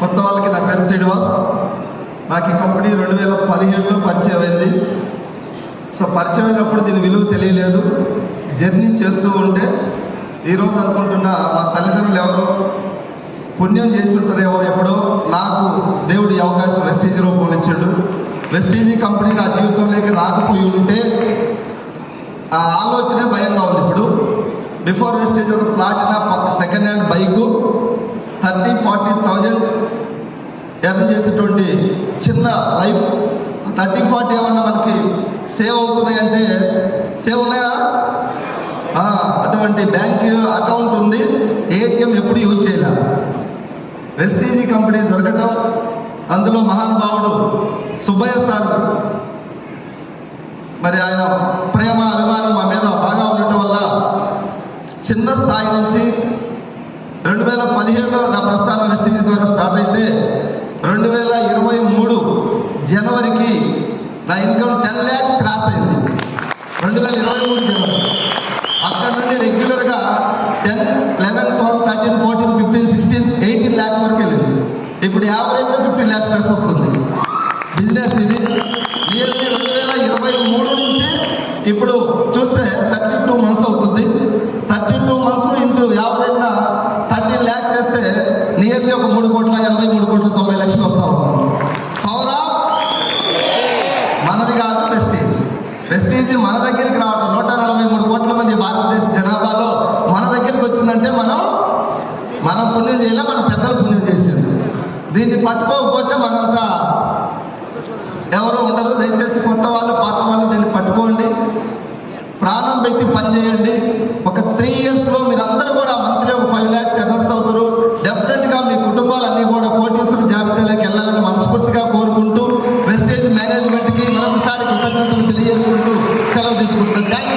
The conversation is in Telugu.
కొత్త వాళ్ళకి నా పేరు శ్రీనివాస్. నాకు ఈ కంపెనీ 2017లో పరిచయం అయింది. సో పరిచయం అయినప్పుడు దీని విలువ తెలియలేదు. జర్నీ చేస్తూ ఉంటే ఈరోజు అనుకుంటున్నా మా తల్లిదండ్రులు ఎవరో పుణ్యం చేసి ఉంటారేమో, ఎప్పుడో నాకు దేవుడు ఈ అవకాశం వెస్టీజ్ రూపంలో ఇచ్చాడు. వెస్టీజ్ కంపెనీ నా జీవితంలోకి రాకపోయి ఉంటే ఆ ఆలోచనే భయంగా ఉంది. ఇప్పుడు బిఫోర్ వెస్టీజ్ ఒక Platina second hand bike 30-40,000 earn చేసేటువంటి చిన్న లైఫ్. 30-40 ఏమన్నా మనకి సేవ్ అవుతున్నాయంటే సేవ్ ఉన్నాయా? అటువంటి బ్యాంక్ అకౌంట్ ఉంది, ఏటీఎం ఎప్పుడు యూజ్ చేయలే. వెస్టీజ్ కంపెనీ దొరకటం, అందులో మహానుభావుడు సుబ్బయ్య సార్, మరి ఆయన ప్రేమ అభిమానం మా మీద బాగా ఉండటం వల్ల చిన్న స్థాయి నుంచి 2017లో నా ప్రస్థానం వెస్టీజ్ ద్వారా స్టార్ట్ అయితే 2023 జనవరికి నా ఇన్కమ్ 10 lakhs క్రాస్ అయింది. 2023 జనవరి. అక్కడ నుండి రెగ్యులర్గా 10, 11, 12, 13, 14, 15, 16, 18 lakhs వరకు వెళ్ళింది. ఇప్పుడు యావరేజ్గా 15 lakhs ప్లస్ వస్తుంది బిజినెస్. ఇది నియర్లీ 2023 నుంచి ఇప్పుడు చూస్తే 32 months అవుతుంది. 32 months ఇంటూ యావరేజ్గా 13 lakhs వేస్తే నియర్లీ ఒక 3,83,90,00,000 వస్తాం. పవర్ ఆఫ్ మనది కాదు వెస్టీజ్. వెస్టీజ్ మన దగ్గరికి రావడం 143 కోట్ల మంది భారతదేశ జనాభాలో మన దగ్గరికి వచ్చిందంటే మనం పుణ్యం చేయలే, మన పెద్దలు పుణ్యం చేశారు. దీన్ని పట్టుకోకపోతే మనంతా ఎవరు ఉండరు. దయచేసి కొత్త వాళ్ళు పాత వాళ్ళు దీన్ని పట్టుకోండి, ప్రాణం పెట్టి పనిచేయండి. ఒక 3 yearsలో మీరందరూ కూడా మంత్లీ ఒక 5 lakhs ఎర్నర్స్ అవుతారు. డెఫినెట్గా మీ కుటుంబాలన్నీ కూడా కోటీశ్వర జాబితాలోకి వెళ్ళాలని మనస్ఫూర్తిగా కోరుకుంటూ వెస్టీజ్ మేనేజ్మెంట్కి మరొకసారి కృతజ్ఞతలు తెలియజేసుకుంటూ సెలవు తీసుకుంటున్నాను. Thank you.